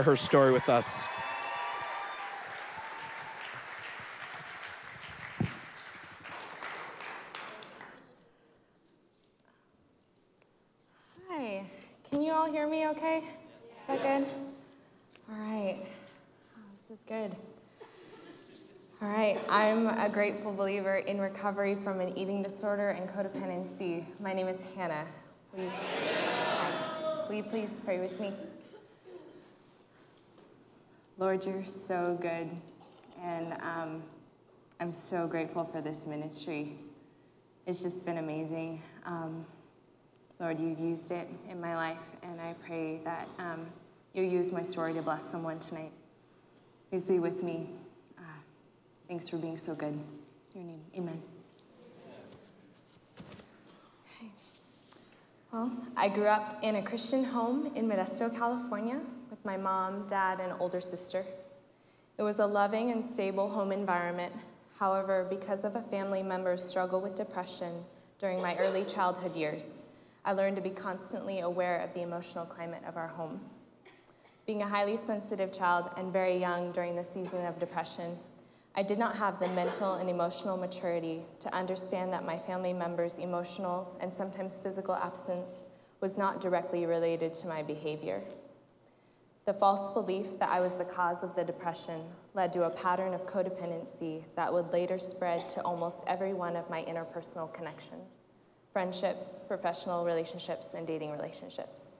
her story with us. Hi, can you all hear me okay? Is that good? All right, this is good. All right, I'm a grateful believer in recovery from an eating disorder and codependency. My name is Hannah. Will you please pray with me? Lord, you're so good, and I'm so grateful for this ministry. It's just been amazing. Lord, you've used it in my life, and I pray that you'll use my story to bless someone tonight. Please be with me. Thanks for being so good. In your name, amen. Okay. Well, I grew up in a Christian home in Modesto, California, with my mom, dad, and older sister. It was a loving and stable home environment. However, because of a family member's struggle with depression during my early childhood years, I learned to be constantly aware of the emotional climate of our home. Being a highly sensitive child and very young during the season of depression, I did not have the mental and emotional maturity to understand that my family member's emotional and sometimes physical absence was not directly related to my behavior. The false belief that I was the cause of the depression led to a pattern of codependency that would later spread to almost every one of my interpersonal connections: friendships, professional relationships, and dating relationships.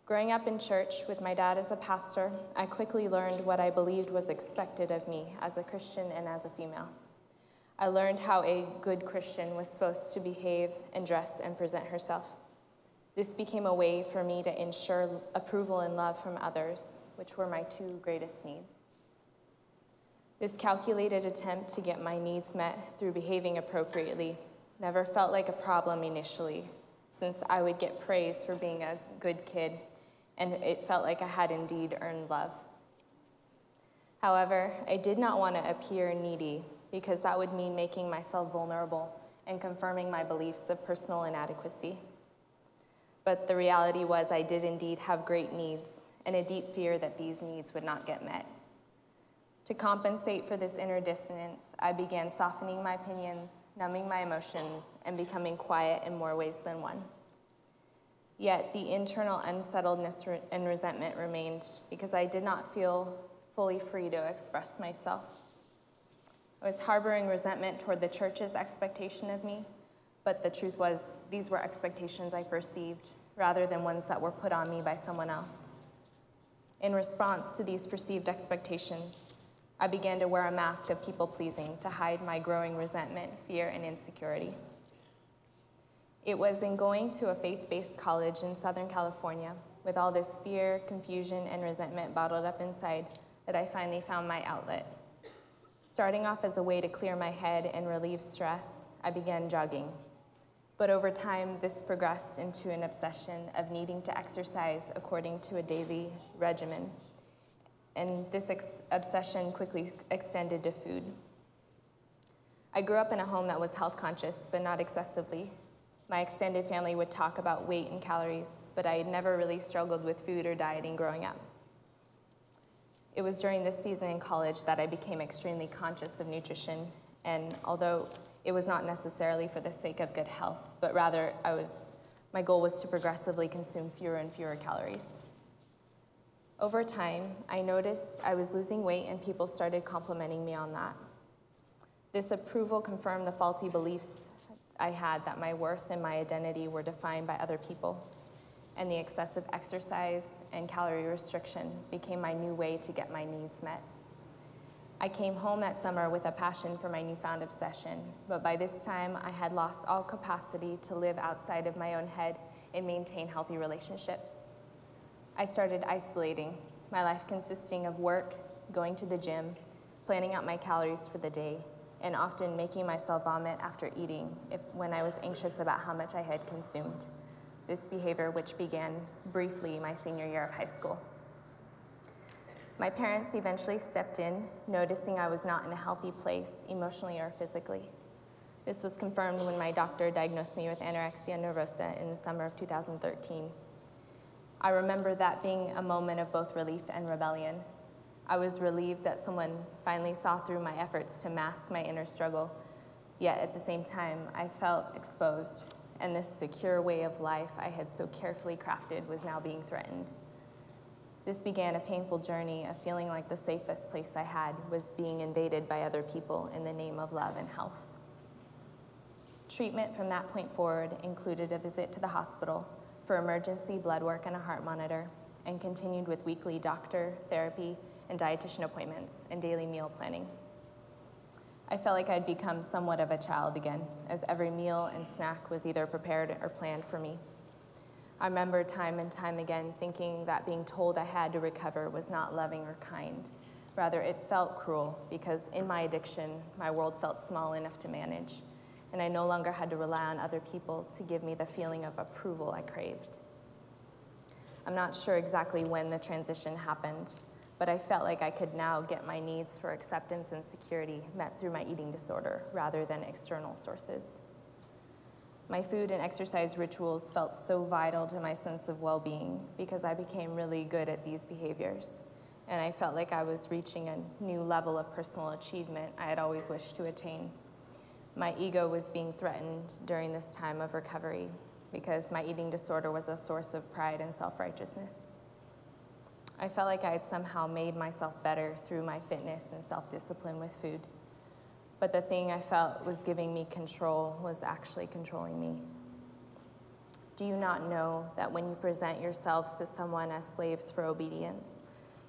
Growing up in church with my dad as a pastor, I quickly learned what I believed was expected of me as a Christian and as a female. I learned how a good Christian was supposed to behave and dress and present herself. This became a way for me to ensure approval and love from others, which were my two greatest needs. This calculated attempt to get my needs met through behaving appropriately never felt like a problem initially, since I would get praise for being a good kid, and it felt like I had indeed earned love. However, I did not want to appear needy, because that would mean making myself vulnerable and confirming my beliefs of personal inadequacy. But the reality was I did indeed have great needs and a deep fear that these needs would not get met. To compensate for this inner dissonance, I began softening my opinions, numbing my emotions, and becoming quiet in more ways than one. Yet the internal unsettledness and resentment remained because I did not feel fully free to express myself. I was harboring resentment toward the church's expectation of me, but the truth was, these were expectations I perceived, rather than ones that were put on me by someone else. In response to these perceived expectations, I began to wear a mask of people-pleasing to hide my growing resentment, fear, and insecurity. It was in going to a faith-based college in Southern California, with all this fear, confusion, and resentment bottled up inside, that I finally found my outlet. Starting off as a way to clear my head and relieve stress, I began jogging. But over time, this progressed into an obsession of needing to exercise according to a daily regimen. And this obsession quickly extended to food. I grew up in a home that was health conscious, but not excessively. My extended family would talk about weight and calories, but I had never really struggled with food or dieting growing up. It was during this season in college that I became extremely conscious of nutrition, and although it was not necessarily for the sake of good health, but rather my goal was to progressively consume fewer and fewer calories. Over time, I noticed I was losing weight and people started complimenting me on that. This approval confirmed the faulty beliefs I had that my worth and my identity were defined by other people, and the excessive exercise and calorie restriction became my new way to get my needs met. I came home that summer with a passion for my newfound obsession, but by this time I had lost all capacity to live outside of my own head and maintain healthy relationships. I started isolating, my life consisting of work, going to the gym, planning out my calories for the day, and often making myself vomit after eating when I was anxious about how much I had consumed. This behavior, which began briefly my senior year of high school. My parents eventually stepped in, noticing I was not in a healthy place, emotionally or physically. This was confirmed when my doctor diagnosed me with anorexia nervosa in the summer of 2013. I remember that being a moment of both relief and rebellion. I was relieved that someone finally saw through my efforts to mask my inner struggle, yet at the same time, I felt exposed, and this secure way of life I had so carefully crafted was now being threatened. This began a painful journey of feeling like the safest place I had was being invaded by other people in the name of love and health. Treatment from that point forward included a visit to the hospital for emergency blood work and a heart monitor, and continued with weekly doctor, therapy, and dietitian appointments and daily meal planning. I felt like I'd become somewhat of a child again, as every meal and snack was either prepared or planned for me. I remember time and time again thinking that being told I had to recover was not loving or kind. Rather, it felt cruel because in my addiction, my world felt small enough to manage, and I no longer had to rely on other people to give me the feeling of approval I craved. I'm not sure exactly when the transition happened, but I felt like I could now get my needs for acceptance and security met through my eating disorder rather than external sources. My food and exercise rituals felt so vital to my sense of well-being because I became really good at these behaviors, and I felt like I was reaching a new level of personal achievement I had always wished to attain. My ego was being threatened during this time of recovery because my eating disorder was a source of pride and self-righteousness. I felt like I had somehow made myself better through my fitness and self-discipline with food. But the thing I felt was giving me control was actually controlling me. Do you not know that when you present yourselves to someone as slaves for obedience,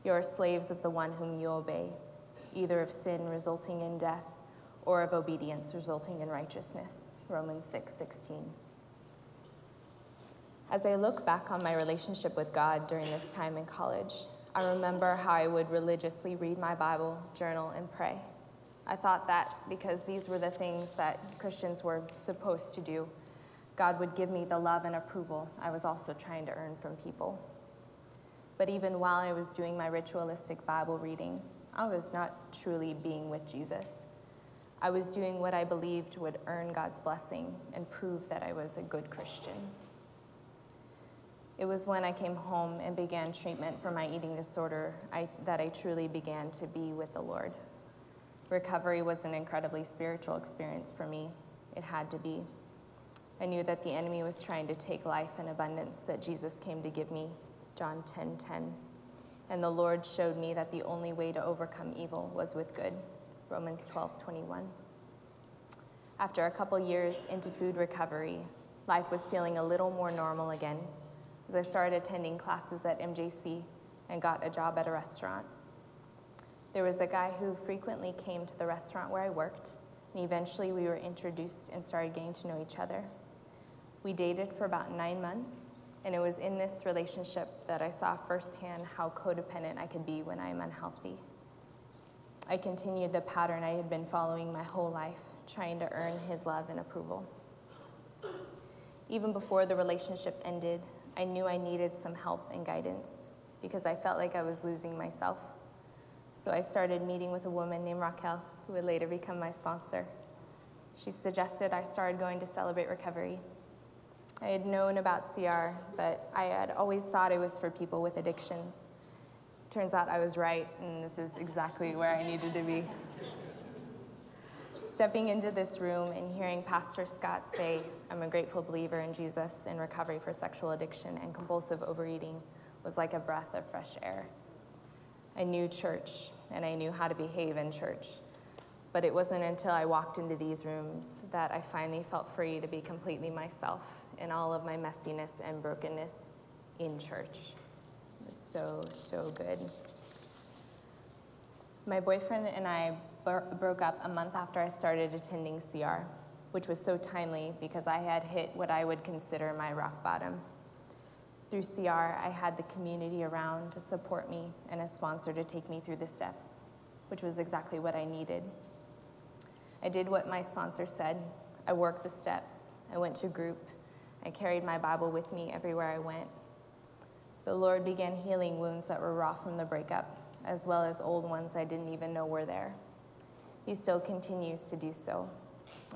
you are slaves of the one whom you obey, either of sin resulting in death or of obedience resulting in righteousness? Romans 6:16. As I look back on my relationship with God during this time in college, I remember how I would religiously read my Bible, journal, and pray. I thought that because these were the things that Christians were supposed to do, God would give me the love and approval I was also trying to earn from people. But even while I was doing my ritualistic Bible reading, I was not truly being with Jesus. I was doing what I believed would earn God's blessing and prove that I was a good Christian. It was when I came home and began treatment for my eating disorder that I truly began to be with the Lord. Recovery was an incredibly spiritual experience for me. It had to be. I knew that the enemy was trying to take life in abundance that Jesus came to give me, John 10:10. And the Lord showed me that the only way to overcome evil was with good, Romans 12:21. After a couple years into food recovery, life was feeling a little more normal again as I started attending classes at MJC and got a job at a restaurant. There was a guy who frequently came to the restaurant where I worked, and eventually we were introduced and started getting to know each other. We dated for about 9 months, and it was in this relationship that I saw firsthand how codependent I could be when I am unhealthy. I continued the pattern I had been following my whole life, trying to earn his love and approval. Even before the relationship ended, I knew I needed some help and guidance because I felt like I was losing myself. So I started meeting with a woman named Raquel, who would later become my sponsor. She suggested I started going to Celebrate Recovery. I had known about CR, but I had always thought it was for people with addictions. Turns out I was right, and this is exactly where I needed to be. Stepping into this room and hearing Pastor Scott say, "I'm a grateful believer in Jesus in recovery for sexual addiction and compulsive overeating," was like a breath of fresh air. I knew church, and I knew how to behave in church. But it wasn't until I walked into these rooms that I finally felt free to be completely myself in all of my messiness and brokenness in church. It was so good. My boyfriend and I broke up a month after I started attending CR, which was so timely because I had hit what I would consider my rock bottom. Through CR, I had the community around to support me and a sponsor to take me through the steps, which was exactly what I needed. I did what my sponsor said. I worked the steps. I went to group. I carried my Bible with me everywhere I went. The Lord began healing wounds that were raw from the breakup, as well as old ones I didn't even know were there. He still continues to do so,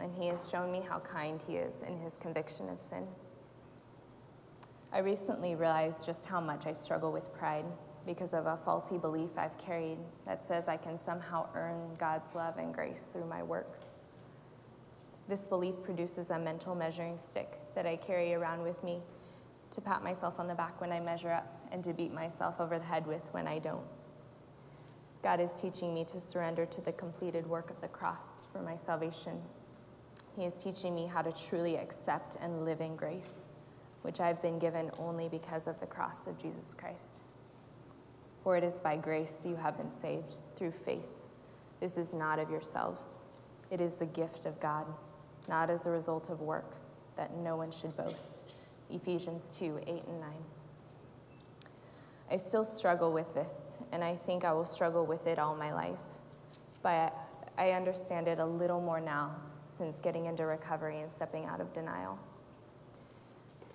and he has shown me how kind he is in his conviction of sin. I recently realized just how much I struggle with pride because of a faulty belief I've carried that says I can somehow earn God's love and grace through my works. This belief produces a mental measuring stick that I carry around with me to pat myself on the back when I measure up and to beat myself over the head with when I don't. God is teaching me to surrender to the completed work of the cross for my salvation. He is teaching me how to truly accept and live in grace, which I've been given only because of the cross of Jesus Christ. For it is by grace you have been saved, through faith. This is not of yourselves. It is the gift of God, not as a result of works, that no one should boast. Ephesians 2:8-9. I still struggle with this, and I think I will struggle with it all my life. But I understand it a little more now since getting into recovery and stepping out of denial.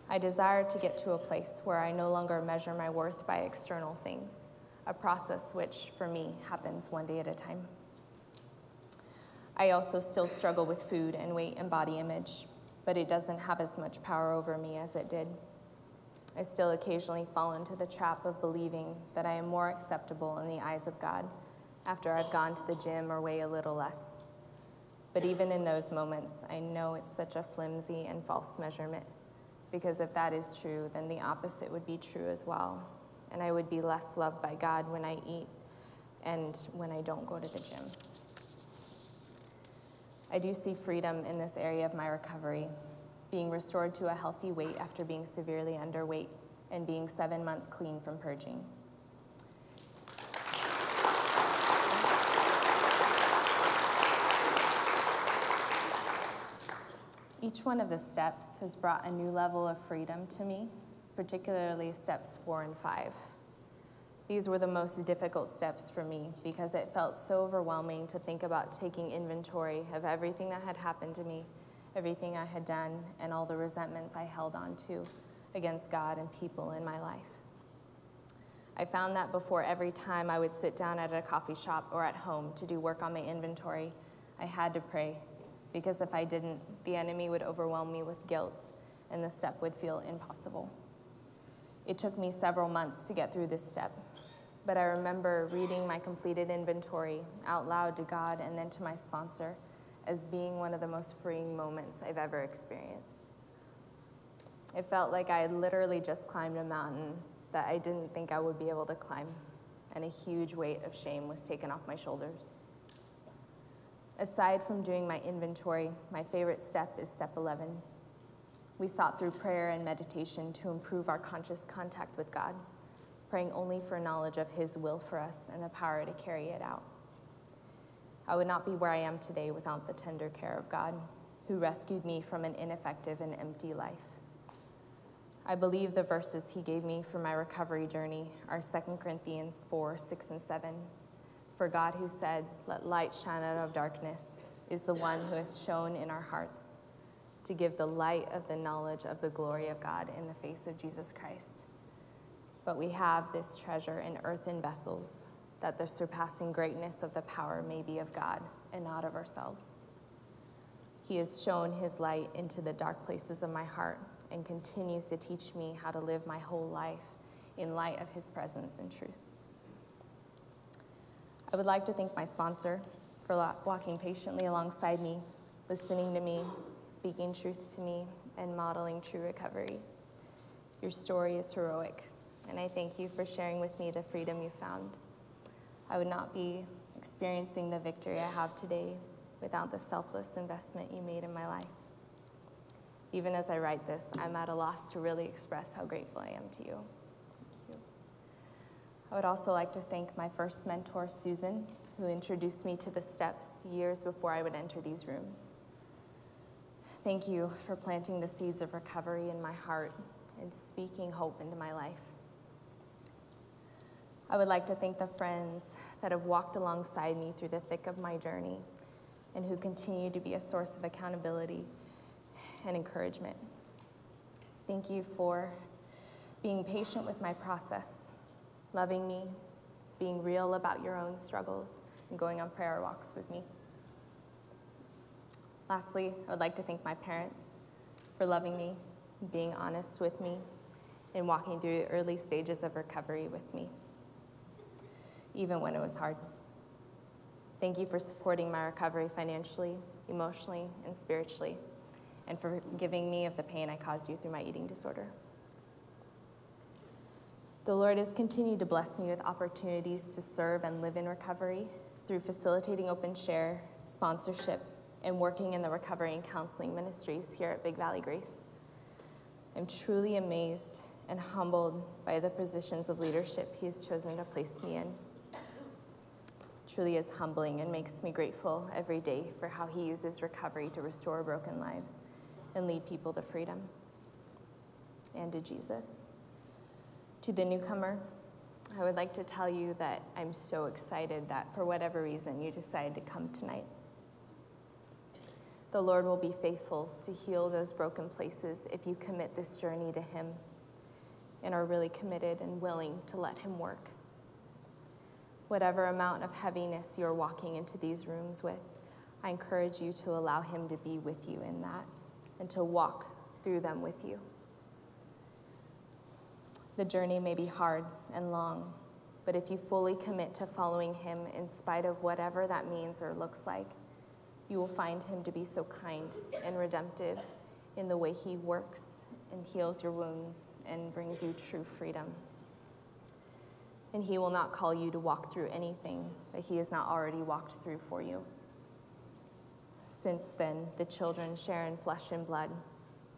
I desire to get to a place where I no longer measure my worth by external things, a process which, for me, happens one day at a time. I also still struggle with food and weight and body image, but it doesn't have as much power over me as it did. I still occasionally fall into the trap of believing that I am more acceptable in the eyes of God after I've gone to the gym or weigh a little less. But even in those moments, I know it's such a flimsy and false measurement, because if that is true, then the opposite would be true as well, and I would be less loved by God when I eat and when I don't go to the gym. I do see freedom in this area of my recovery, being restored to a healthy weight after being severely underweight and being 7 months clean from purging. Each one of the steps has brought a new level of freedom to me, particularly steps 4 and 5. These were the most difficult steps for me because it felt so overwhelming to think about taking inventory of everything that had happened to me, everything I had done, and all the resentments I held on to against God and people in my life. I found that before every time I would sit down at a coffee shop or at home to do work on my inventory, I had to pray, because if I didn't, the enemy would overwhelm me with guilt and the step would feel impossible. It took me several months to get through this step, but I remember reading my completed inventory out loud to God and then to my sponsor as being one of the most freeing moments I've ever experienced. It felt like I had literally just climbed a mountain that I didn't think I would be able to climb, and a huge weight of shame was taken off my shoulders. Aside from doing my inventory, my favorite step is step 11. We sought through prayer and meditation to improve our conscious contact with God, praying only for knowledge of His will for us and the power to carry it out. I would not be where I am today without the tender care of God, who rescued me from an ineffective and empty life. I believe the verses He gave me for my recovery journey are 2 Corinthians 4:6-7. For God, who said, "Let light shine out of darkness," is the one who has shone in our hearts to give the light of the knowledge of the glory of God in the face of Jesus Christ. But we have this treasure in earthen vessels, that the surpassing greatness of the power may be of God and not of ourselves. He has shown His light into the dark places of my heart and continues to teach me how to live my whole life in light of His presence and truth. I would like to thank my sponsor for walking patiently alongside me, listening to me, speaking truth to me, and modeling true recovery. Your story is heroic, and I thank you for sharing with me the freedom you found. I would not be experiencing the victory I have today without the selfless investment you made in my life. Even as I write this, I'm at a loss to really express how grateful I am to you. Thank you. I would also like to thank my first mentor, Susan, who introduced me to the steps years before I would enter these rooms. Thank you for planting the seeds of recovery in my heart and speaking hope into my life. I would like to thank the friends that have walked alongside me through the thick of my journey and who continue to be a source of accountability and encouragement. Thank you for being patient with my process, loving me, being real about your own struggles, and going on prayer walks with me. Lastly, I would like to thank my parents for loving me, being honest with me, in walking through the early stages of recovery with me, even when it was hard. Thank you for supporting my recovery financially, emotionally, and spiritually, and for forgiving me of the pain I caused you through my eating disorder. The Lord has continued to bless me with opportunities to serve and live in recovery through facilitating open share, sponsorship, and working in the recovery and counseling ministries here at Big Valley Grace. I'm truly amazed and humbled by the positions of leadership he has chosen to place me in. Truly is humbling and makes me grateful every day for how he uses recovery to restore broken lives and lead people to freedom and to Jesus. To the newcomer, I would like to tell you that I'm so excited that for whatever reason you decided to come tonight. The Lord will be faithful to heal those broken places if you commit this journey to him and are really committed and willing to let him work. Whatever amount of heaviness you're walking into these rooms with, I encourage you to allow him to be with you in that and to walk through them with you. The journey may be hard and long, but if you fully commit to following him in spite of whatever that means or looks like, you will find him to be so kind and redemptive in the way he works and heals your wounds and brings you true freedom. And he will not call you to walk through anything that he has not already walked through for you. Since then, the children share in flesh and blood.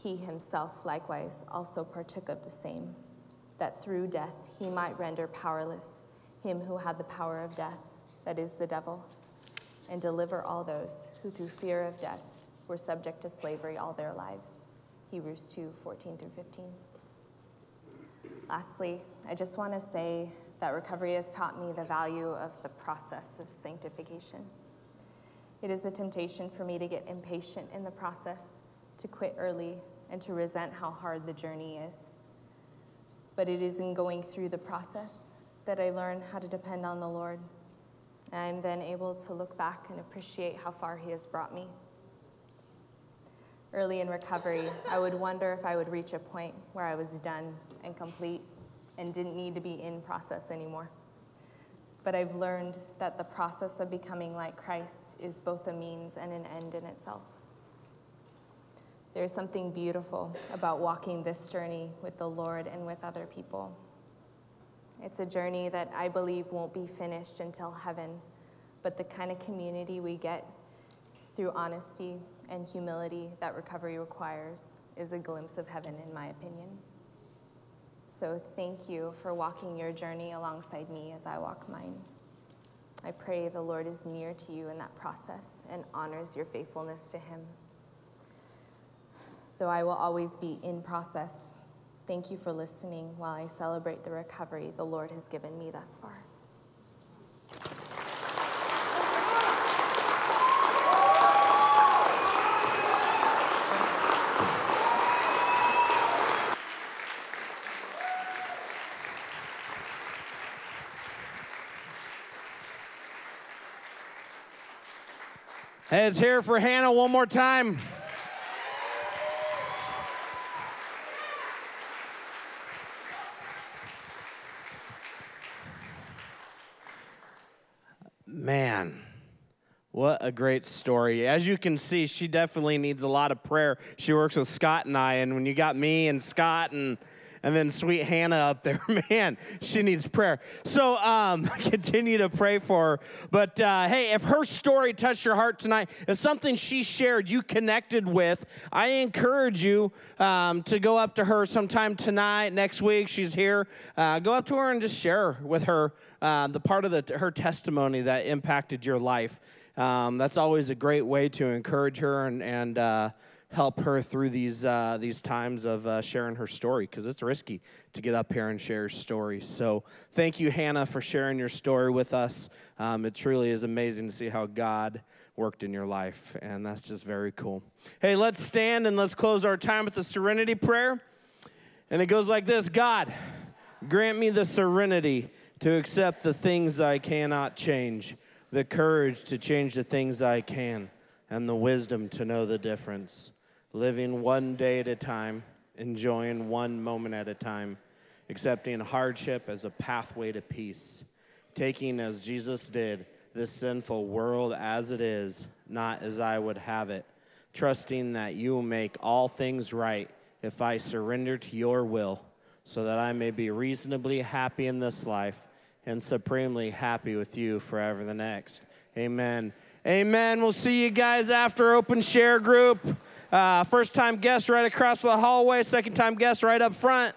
He himself likewise also partook of the same, that through death he might render powerless him who had the power of death, that is the devil, and deliver all those who through fear of death were subject to slavery all their lives. Hebrews 2:14-15. Lastly, I just want to say that recovery has taught me the value of the process of sanctification. It is a temptation for me to get impatient in the process, to quit early, and to resent how hard the journey is. But it is in going through the process that I learn how to depend on the Lord. And I'm then able to look back and appreciate how far he has brought me. Early in recovery, I would wonder if I would reach a point where I was done and complete and didn't need to be in process anymore. But I've learned that the process of becoming like Christ is both a means and an end in itself. There's something beautiful about walking this journey with the Lord and with other people. It's a journey that I believe won't be finished until heaven, but the kind of community we get through honesty and humility that recovery requires is a glimpse of heaven, in my opinion. So thank you for walking your journey alongside me as I walk mine. I pray the Lord is near to you in that process and honors your faithfulness to him. Though I will always be in process, thank you for listening while I celebrate the recovery the Lord has given me thus far. Hey, it's here for Hannah one more time. Man, what a great story. As you can see, she definitely needs a lot of prayer. She works with Scott and I, and when you got me and Scott and then sweet Hannah up there, man, she needs prayer. So continue to pray for her. But hey, if her story touched your heart tonight, if something she shared you connected with, I encourage you to go up to her sometime tonight, next week. She's here. Go up to her and just share with her the part of her testimony that impacted your life. That's always a great way to encourage her and help her through these times of sharing her story, because it's risky to get up here and share your story. So thank you, Hannah, for sharing your story with us. It truly is amazing to see how God worked in your life, and that's just very cool. Hey, let's stand and let's close our time with the serenity prayer. And it goes like this: God, grant me the serenity to accept the things I cannot change, the courage to change the things I can, and the wisdom to know the difference. Living one day at a time, enjoying one moment at a time, accepting hardship as a pathway to peace, taking as Jesus did this sinful world as it is, not as I would have it, trusting that you will make all things right if I surrender to your will, so that I may be reasonably happy in this life and supremely happy with you forever the next. Amen. Amen. We'll see you guys after open share group. First time guest right across the hallway, second time guest right up front.